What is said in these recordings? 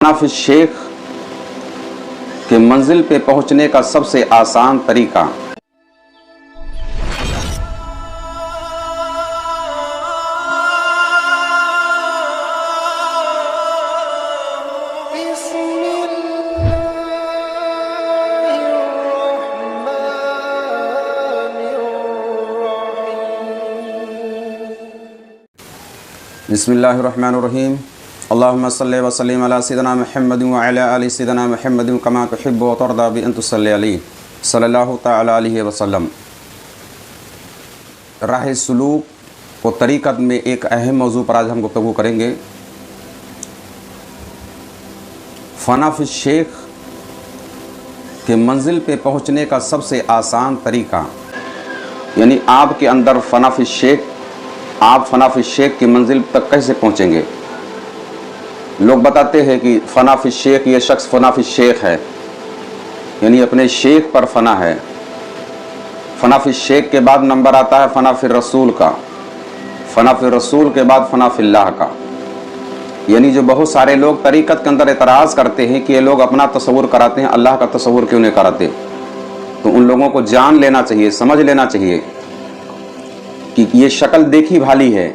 हाफिज शेख के मंजिल पे पहुंचने का सबसे आसान तरीका। बिस्मिल्लाहिर्रहमानिर्रहीम। अल्लाहुम्मा सल्लि व सल्लिम अला सय्यिदिना मुहम्मद व अला आलि सय्यिदिना मुहम्मद कमा तुहिब्बु व तर्दा बि अन तुसल्ली अलैहि सल्लल्लाहु तआला अलैहि वसल्लम। राह सुलूक व तरीक़त में एक अहम मौजू पर आज हम गुफ्तगू करेंगे। हाफिज शेख के मंजिल पे पहुंचने का सबसे आसान तरीका, यानी आपके अंदर हाफिज शेख, आप हाफिज शेख की मंजिल तक कैसे पहुंचेंगे। लोग बताते हैं कि हाफिज शेख, ये शख्स हाफिज शेख है, यानी अपने शेख पर फना है। हाफिज शेख के बाद नंबर आता है फनाफिर रसूल का, फनाफिर रसूल के बाद फनाफिल्लाह का। यानी जो बहुत सारे लोग तरीक़त के अंदर एतराज़ करते हैं कि ये लोग अपना तसव्वुर कराते हैं, अल्लाह का तसव्वुर क्यों नहीं कराते, तो उन लोगों को जान लेना चाहिए, समझ लेना चाहिए कि ये शक्ल देखी भाली है।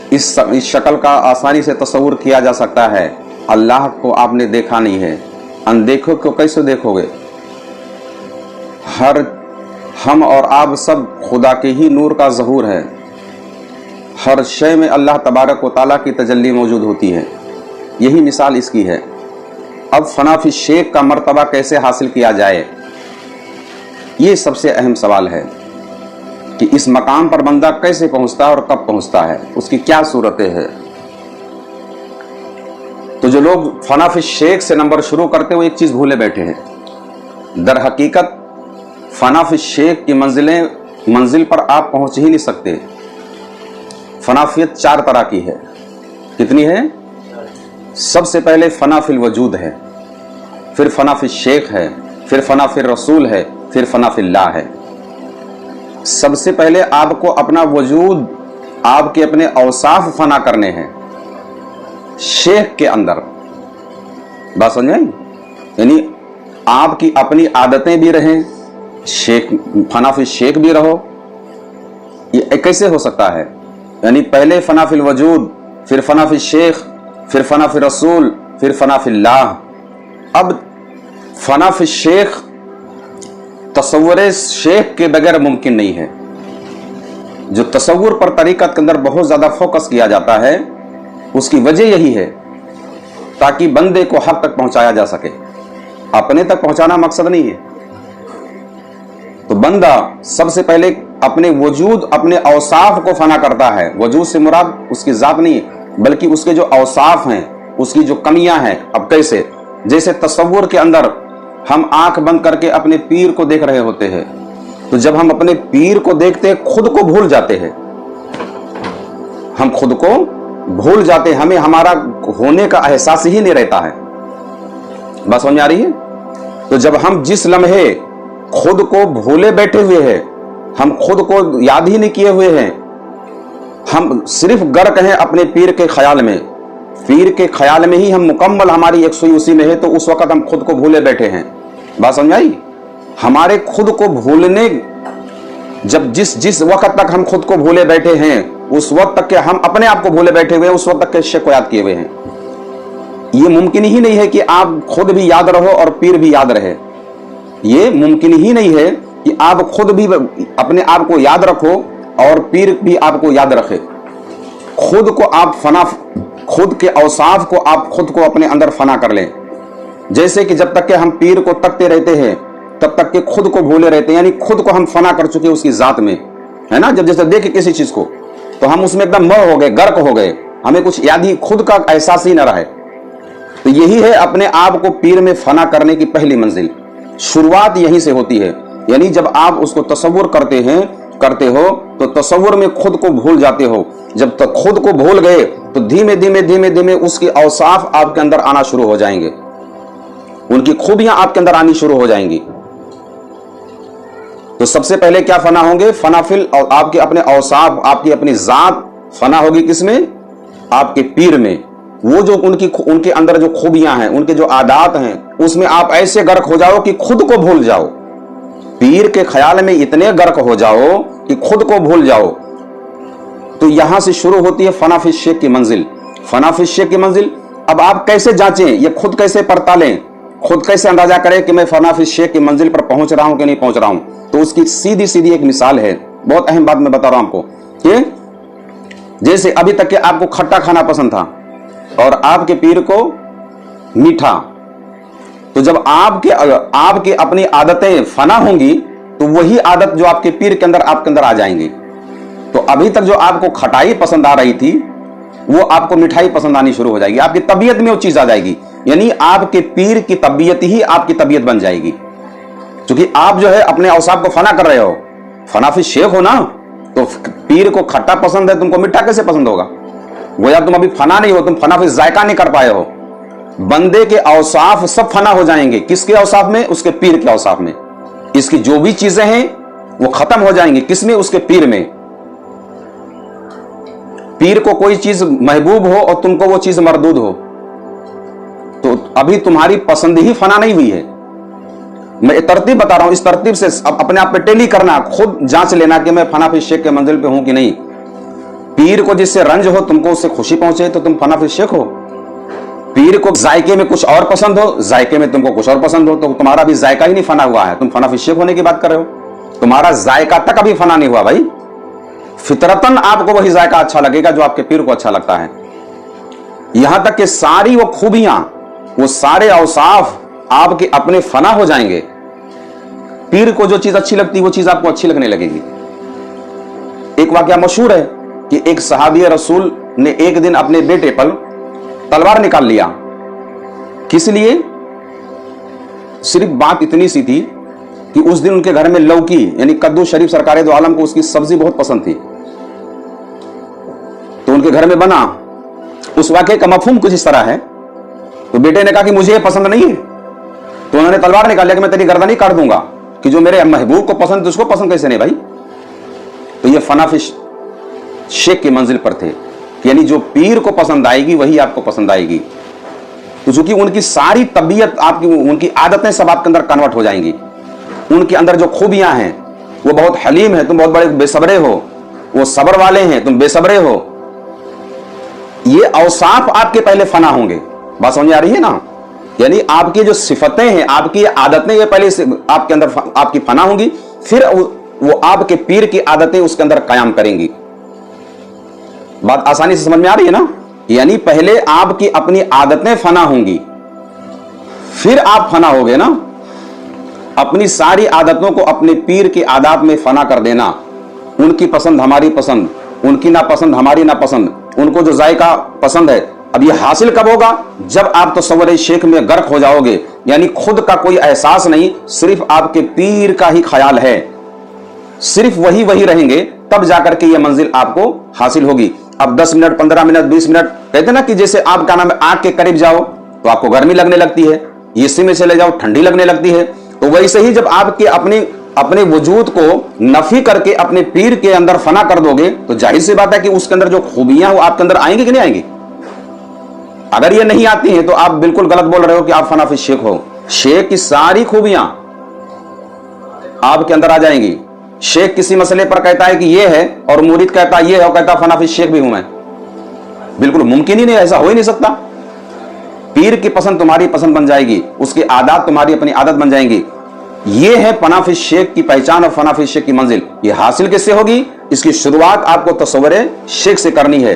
इस शक्ल का आसानी से तसव्वुर किया जा सकता है। अल्लाह को आपने देखा नहीं है, अनदेखो को कैसे देखोगे। हम और आप सब खुदा के ही नूर का ज़हूर है। हर शय में अल्लाह तबारक व तआला की तजल्ली मौजूद होती है। यही मिसाल इसकी है। अब हाफिज शेख का मर्तबा कैसे हासिल किया जाए, ये सबसे अहम सवाल है कि इस मकाम पर बंदा कैसे पहुंचता है और कब पहुंचता है, उसकी क्या सूरतें हैं। तो जो लोग हाफिज शेख से नंबर शुरू करते हैं वो एक चीज भूले बैठे हैं। दर हकीकत हाफिज शेख की मंजिल पर आप पहुंच ही नहीं सकते। फनाफियत चार तरह की है। कितनी है? सबसे पहले फनाफिल वजूद है, फिर फनाफिज शेख है, फिर फनाफिर रसूल है, फिर फनाफिल्लाह है। सबसे पहले आपको अपना वजूद, आपके अपने औसाफ फना करने हैं शेख के अंदर। बात समझ आई? यानी आपकी अपनी आदतें भी रहें, शेख हाफिज शेख भी रहो। ये कैसे हो सकता है? यानी पहले फनाफिल वजूद, फिर फनाफिज शेख, फिर फनाफिर रसूल, फिर फनाफिल्लाह। अब फनाफिज शेख तसव्वुर शेख के बगैर मुमकिन नहीं है। जो तसव्वुर पर तरीक़त के अंदर बहुत ज्यादा फोकस किया जाता है, उसकी वजह यही है ताकि बंदे को हक तक पहुंचाया जा सके। अपने तक पहुंचाना मकसद नहीं है। तो बंदा सबसे पहले अपने वजूद, अपने औसाफ को फना करता है। वजूद से मुराद उसकी जात नहीं है, बल्कि उसके जो औसाफ हैं, उसकी जो कमियां हैं। अब कैसे? जैसे तसव्वुर के अंदर हम आंख बंद करके अपने पीर को देख रहे होते हैं, तो जब हम अपने पीर को देखते हैं खुद को भूल जाते हैं। हम खुद को भूल जाते हैं, हमें हमारा होने का एहसास ही नहीं रहता है। बात समझ आ रही है? तो जब हम जिस लम्हे खुद को भूले बैठे हुए हैं, हम खुद को याद ही नहीं किए हुए हैं, हम सिर्फ गर्क हैं अपने पीर के ख्याल में, पीर के ख्याल में ही हम मुकम्मल, हमारी एक सुई उसी में है, तो उस वक्त हम खुद को भूले बैठे हैं। बात समझ आई? हमारे खुद को भूलने, जब जिस वक्त तक हम खुद को भूले बैठे हैं, उस वक्त तक के हम अपने आप को भूले बैठे हुए हैं, उस वक्त तक के शेख को याद किए हुए हैं। ये मुमकिन ही नहीं है कि आप खुद भी याद रहो और पीर भी याद रहे। ये मुमकिन ही नहीं है कि आप खुद भी अपने आप को याद रखो और पीर भी आपको याद रखे। खुद को आप खुद के औसाफ को आप खुद को अपने अंदर फना कर लें। जैसे कि जब तक के हम पीर को तकते रहते हैं, तब तक के खुद को भूले रहते हैं, यानी खुद को हम फना कर चुके उसकी जात में, है ना। जब जैसे देखे किसी चीज को तो हम उसमें एकदम मर हो गए, गर्क हो गए, हमें कुछ याद ही, खुद का एहसास ही न रहे। तो यही है अपने आप को पीर में फना करने की पहली मंजिल। शुरुआत यहीं से होती है। यानी जब आप उसको तसव्वुर करते हो तो तसव्वुर में खुद को भूल जाते हो। जब तक खुद को भूल गए तो धीमे धीमे उसके औसाफ आपके अंदर आना शुरू हो जाएंगे, उनकी खूबियां आपके अंदर आनी शुरू हो जाएंगी। तो सबसे पहले क्या फना होंगे? फनाफिल, आपके अपने औसाफ, आपकी अपनी जात फना होगी। किसमें? आपके पीर में। वो जो उनके अंदर जो खूबियां हैं, उनके जो आदात हैं, उसमें आप ऐसे गर्क हो जाओ कि खुद को भूल जाओ। पीर के ख्याल में इतने गर्क हो जाओ कि खुद को भूल जाओ। तो यहां से शुरू होती है फना फिश शेख की मंजिल। फना फिश शेख की मंजिल अब आप कैसे जांचें, ये खुद कैसे पड़तालें, खुद कैसे अंदाजा करें कि मैं फना फिश शेख की मंजिल पर पहुंच रहा हूं कि नहीं पहुंच रहा हूं। तो उसकी सीधी सीधी एक मिसाल है, बहुत अहम बात मैं बता रहा हूं आपको कि जैसे अभी तक के आपको खट्टा खाना पसंद था और आपके पीर को मीठा, तो जब आपकी अपनी आदतें फना होंगी तो वही आदत जो आपके पीर के अंदर आपके अंदर आ जाएंगी। तो अभी तक जो आपको खटाई पसंद आ रही थी वो आपको मिठाई पसंद आनी शुरू हो जाएगी, आपकी तबीयत में वो चीज आ जाएगी, यानी आपके पीर की तबीयत ही आपकी तबीयत बन जाएगी। क्योंकि आप जो है अपने औसाफ को फना कर रहे हो, फना फिश शेख हो ना, तो पीर को खट्टा पसंद है, तुमको मीठा कैसे पसंद होगा? गोया तुम अभी फना नहीं हो, तुम फना फिश जायका नहीं कर पाए हो। बंदे के औसाफ सब फना हो जाएंगे, किसके औसाफ में? उसके पीर के औसाफ में। इसकी जो भी चीजें हैं वो खत्म हो जाएंगी, किसमें? उसके पीर में। पीर को कोई चीज महबूब हो और तुमको वो चीज मरदूद हो, तो अभी तुम्हारी पसंद ही फना नहीं हुई है। मैं तरतीब बता रहा हूं, इस तरतीब से अपने आप पे टेली करना, खुद जांच लेना कि मैं फना फिश शेख के मंजिल पे हूं कि नहीं। पीर को जिससे रंज हो, तुमको उससे खुशी पहुंचे तो तुम फना फिश शेख हो। पीर को जायके में कुछ और पसंद हो, जायके में तुमको कुछ और पसंद हो, तो तुम्हारा भी जायका ही नहीं फना हुआ है, तुम फना फिश शेख होने की बात कर रहे हो। तुम्हारा जायका तक अभी फना नहीं हुआ भाई। फितरतन आपको वही जायका अच्छा लगेगा जो आपके पीर को अच्छा लगता है। यहां तक कि सारी वो खूबियां, वो सारे औसाफ आपके अपने फना हो जाएंगे। पीर को जो चीज अच्छी लगती है वो चीज आपको अच्छी लगने लगेगी। एक वाकया मशहूर है कि एक सहाबी रसूल ने एक दिन अपने बेटे पर तलवार निकाल लिया। किस लिए? सिर्फ बात इतनी सी थी कि उस दिन उनके घर में लौकी यानी कद्दू शरीफ सरकार दो आलम को उसकी सब्जी बहुत पसंद थी, तो उनके घर में बना। उस वाकये का मफहूम कुछ इस तरह है, तो बेटे ने कहा कि मुझे ये पसंद नहीं है, तो उन्होंने तलवार निकाल लिया कि मैं तेरी गर्दन ही काट दूंगा, कि जो मेरे महबूब को पसंद है उसको पसंद कैसे नहीं भाई। तो ये फना फिश शेख की मंजिल पर थे, यानी जो पीर को पसंद आएगी वही आपको पसंद आएगी। तो चूंकि उनकी सारी तबीयत आपकी, उनकी आदतें सब आपके अंदर कन्वर्ट हो जाएंगी। उनके अंदर जो खूबियां हैं, वो बहुत हलीम है, तुम बहुत बड़े बेसब्रे हो, वो सब्र वाले हैं, तुम बेसब्रे हो। ये औसाफ आपके पहले फना होंगे। बात समझ आ रही है ना? यानी आपकी जो सिफतें हैं, आपकी आदतें, ये पहले आपके अंदर आपकी फना होंगी, फिर वो आपके पीर की आदतें उसके अंदर कायम करेंगी। बात आसानी से समझ में आ रही है ना? यानी पहले आपकी अपनी आदतें फना होंगी, फिर आप फना होगे ना। अपनी सारी आदतों को अपने पीर की आदात में फना कर देना। उनकी पसंद हमारी पसंद, उनकी नापसंद हमारी नापसंद, उनको जो जायका पसंद है। अब ये हासिल कब होगा? जब आप तसव्वुर शेख में गर्क हो जाओगे, यानी खुद का कोई एहसास नहीं, सिर्फ आपके पीर का ही ख्याल है, सिर्फ वही रहेंगे, तब जाकर के ये मंजिल आपको हासिल होगी। अब 10 मिनट, 15 मिनट, 20 मिनट, कहते ना कि जैसे आप क्या नाम है, आग के करीब जाओ तो आपको गर्मी लगने लगती है, एसी में चले जाओ ठंडी लगने लगती है। तो वैसे ही जब आपके अपने वजूद को नफी करके अपने पीर के अंदर फना कर दोगे, तो जाहिर सी बात है कि उसके अंदर जो खूबियां वो आपके अंदर आएंगी कि नहीं आएंगी? अगर ये नहीं आती हैं तो आप बिल्कुल गलत बोल रहे हो कि आप फना फिश शेख हो। शेख की सारी खूबियां आपके अंदर आ जाएंगी। शेख किसी मसले पर कहता है कि ये है और मुरीद कहता है ये है और कहता फना फिश शेख भी हूं मैं, बिल्कुल मुमकिन ही नहीं, ऐसा हो ही नहीं सकता। पीर की पसंद तुम्हारी पसंद बन जाएगी, उसकी आदत तुम्हारी अपनी आदत बन जाएंगी। ये है फना फिश शेख की पहचान और फना फिश शेख की मंजिल। ये हासिल किससे होगी? इसकी शुरुआत आपको तसव्वुर शेख से करनी है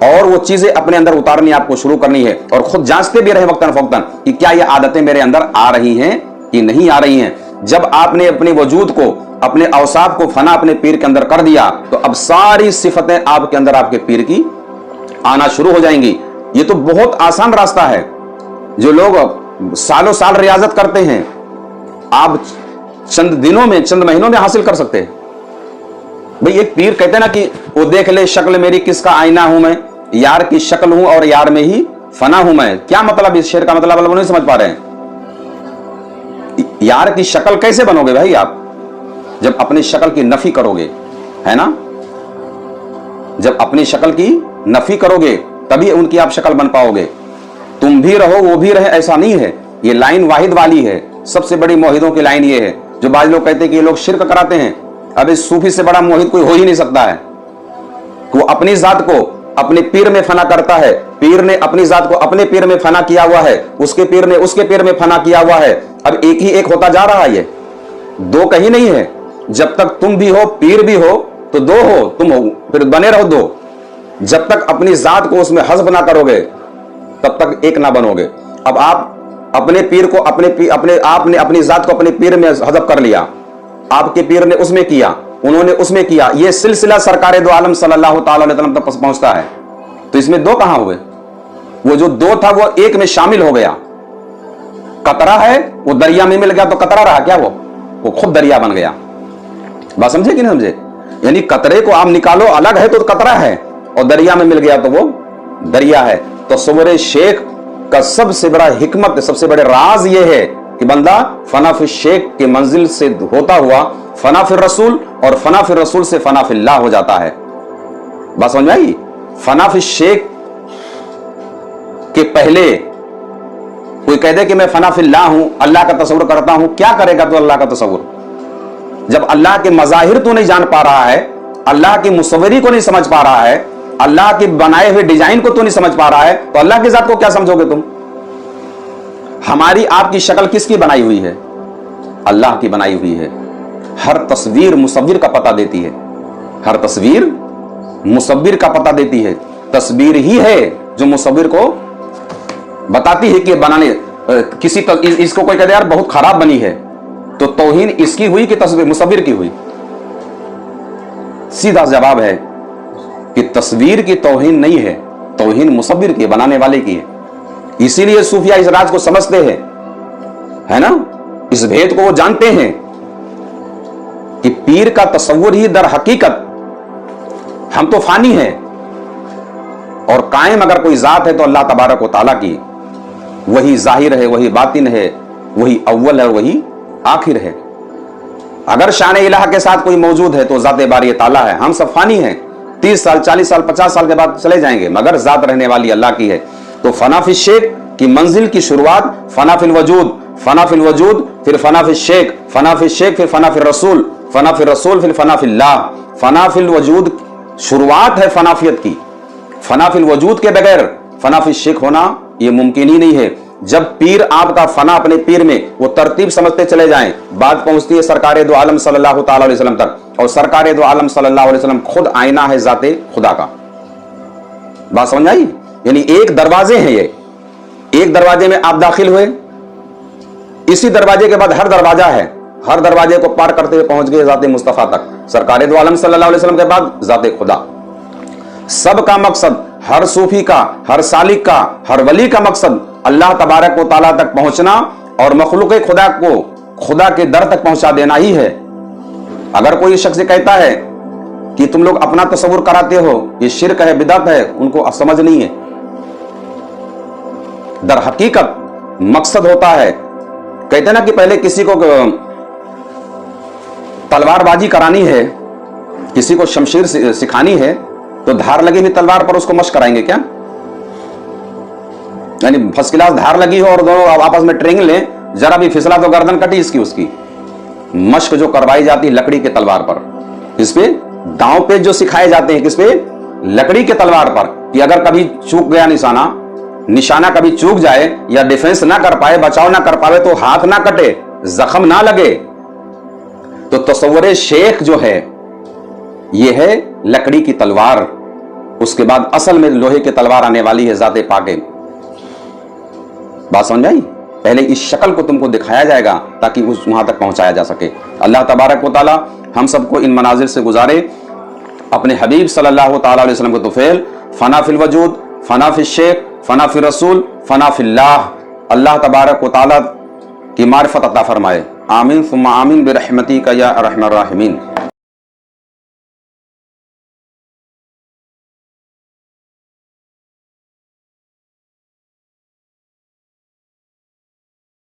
और वो चीजें अपने अंदर उतारनी आपको शुरू करनी है, और खुद जांचते भी रहे वक्तन फौक्तन कि क्या ये आदतें मेरे अंदर आ रही हैं कि नहीं आ रही हैं। जब आपने अपने वजूद को, अपने औसाफ को फना अपने पीर के अंदर कर दिया, तो अब सारी सिफतें आपके अंदर आपके पीर की आना शुरू हो जाएंगी। ये तो बहुत आसान रास्ता है। जो लोग सालों साल रियाजत करते हैं, आप चंद दिनों में, चंद महीनों में हासिल कर सकते हैं। भाई एक पीर कहते हैं ना कि वो देख ले शक्ल मेरी किसका आईना हूं मैं, यार की शक्ल हूं और यार में ही फना हूं मैं। क्या मतलब? इस शेर का मतलब नहीं समझ पा रहे हैं। यार की शक्ल कैसे बनोगे भाई आप? जब अपनी शक्ल की नफी करोगे, है ना? जब अपनी शक्ल की नफी करोगे तभी उनकी आप शक्ल बन पाओगे। तुम भी रहो वो भी रहे ऐसा नहीं है, ये लाइन वाहिद वाली है। सबसे बड़ी मोहिदों की लाइन ये है। जो बाज लोग कहते हैं कि ये लोग शिर्क कराते हैं, अब इस सूफी से बड़ा मोहिद कोई हो ही नहीं सकता है। वो अपनी जात को अपने पीर में फना करता है, पीर ने अपनी जात को अपने पीर में फना किया हुआ है, उसके पीर ने उसके पीर में फना किया हुआ है। अब एक ही एक होता जा रहा है, ये दो कहीं नहीं है। जब तक तुम भी हो पीर भी हो तो दो हो, तुम हो फिर बने रहो दो। जब तक अपनी जात को उसमें हज़्ब ना करोगे तब तक एक ना बनोगे। अब आप अपने पीर को आपने अपनी जात को अपने पीर में हज़्ब कर लिया, आपके पीर ने उसमें किया, उन्होंने उसमें किया, ये सिलसिला सरकार दो आलम सल्लल्लाहु अलैहि वसल्लम तक पहुंचता है। तो इसमें दो कहां हुए? वो जो दो था वो एक में शामिल हो गया। कतरा है वो दरिया में मिल गया तो कतरा रहा क्या? वो खुद दरिया बन गया। बात समझे कि नहीं समझे? यानी कतरे को आप निकालो अलग है तो कतरा है, और दरिया में मिल गया तो वो दरिया है। तो सवरे शेख का सबसे बड़ा हिकमत, सबसे बड़े राज ये है कि बंदा फनाफिल शेख के मंजिल से होता हुआ फनाफिल रसूल, और फनाफिल रसूल से फनाफिल्लाह हो जाता है। बात समझ में आई? फनाफिल शेख के पहले कोई कह दे कि मैं फनाफिल्लाह हूं, अल्लाह का तसव्वुर करता हूं, क्या करेगा तो अल्लाह का तसव्वुर? जब अल्लाह के मज़ाहिर तो नहीं जान पा रहा है, अल्लाह की मुसव्वरी को नहीं समझ पा रहा है, अल्लाह के बनाए हुए डिजाइन को तो नहीं समझ पा रहा है, तो अल्लाह की जात को क्या समझोगे तुम? हमारी आपकी शक्ल किसकी बनाई हुई है? अल्लाह की बनाई हुई है। हर तस्वीर मुसव्विर का पता देती है, हर तस्वीर मुसव्विर का पता देती है। तस्वीर ही है जो मुसव्विर को बताती है कि बनाने इसको कोई कहते यार बहुत खराब बनी है, तो तौहीन इसकी हुई कि तस्वीर मुसव्विर की हुई? सीधा जवाब है कि तस्वीर की तौहीन नहीं है, तौहीन मुसव्विर की, बनाने वाले की है। इसीलिए सूफिया इस राज को समझते हैं, है ना, इस भेद को वो जानते हैं कि पीर का तसव्वुर ही दर हकीकत, हम तो फानी हैं और कायम अगर कोई जात है तो अल्लाह तबारक व तआला की। वही जाहिर है, वही बातिन है, वही अव्वल है, वही आखिर है। अगर शान इलाहा के साथ कोई मौजूद है तो जाते बारी ताला है। हम सब फानी हैं, 30 साल 40 साल 50 साल के बाद चले जाएंगे, मगर जात रहने वाली अल्लाह की है। तो फनाफिल शेख की मंजिल की शुरुआत फनाफिल वजूद, फनाफिल वजूद फिर फनाफिल शेख, फनाफिल शेख फिर फनाफिल रसूल, फनाफिल रसूल फिर फनाफिल्लाह। फनाफिल वजूद शुरुआत है फनाफियत की। फनाफिल वजूद के बगैर फनाफिल शेख होना यह मुमकिन ही नहीं है। जब पीर आपका फना अपने पीर में वो तरतीब समझते चले जाएं, बात पहुंचती है सरकार दो आलम सल्लल्लाहु अलैहि वसल्लम तक, और सरकार दो आलम सल्लल्लाहु अलैहि वसल्लम खुद आईना है जाते खुदा का। बात समझ आई? यानी एक दरवाजे हैं, ये एक दरवाजे में आप दाखिल हुए, इसी दरवाजे के बाद हर दरवाजा है, हर दरवाजे को पार करते हुए पहुंच गए जाते मुस्तफा तक। सरकार दो आलम सल्लल्लाहु अलैहि वसल्लम के बाद जाते खुदा। सबका मकसद, हर सूफी का, हर सालिक का, हर वली का मकसद अल्लाह तबारक व तआला तक पहुंचना और मखलूक खुदा को खुदा के दर तक पहुंचा देना ही है। अगर कोई शख्स कहता है कि तुम लोग अपना तसव्वुर कराते हो, ये शिर्क है, बिदअत है, उनको समझ नहीं है। दर हकीकत मकसद होता है, कहते ना कि पहले किसी को तलवारबाजी करानी है, किसी को शमशीर सिखानी है, तो धार लगी हुई तलवार पर उसको मशक कराएंगे क्या? यानी फर्स्ट क्लास धार लगी हो और दोनों आपस में ट्रेनिंग लें, जरा भी फिसला तो गर्दन कटी इसकी उसकी। मशक जो करवाई जाती है लकड़ी के तलवार पर, इस पे दांव पेच जो सिखाए जाते हैं किस पे? लकड़ी के तलवार पर, कि अगर कभी चूक गया निशाना कभी चूक जाए या डिफेंस ना कर पाए, बचाव ना कर पाए, तो हाथ ना कटे, जख्म ना लगे। तो तसव्वुर शेख जो है ये है लकड़ी की तलवार, उसके बाद असल में लोहे की तलवार आने वाली है जाते पाके। बात समझ आई? पहले इस शक्ल को तुमको दिखाया जाएगा ताकि उस वहां तक पहुंचाया जा सके। अल्लाह तबारक व तआला हम सबको इन मनाजिर से गुजारे, अपने हबीब सल्लल्लाहु अलैहि वसल्लम को तुफैल फनाफिल वजूद, फनाफिल शेख, फनाफिल रसूल, फनाफिल्लाह। अल्लाह तबारक व तआला की मारिफत अता फरमाए। आमीन सुम्मा आमीन बिरहमतिका या अरहमर राहिमीन।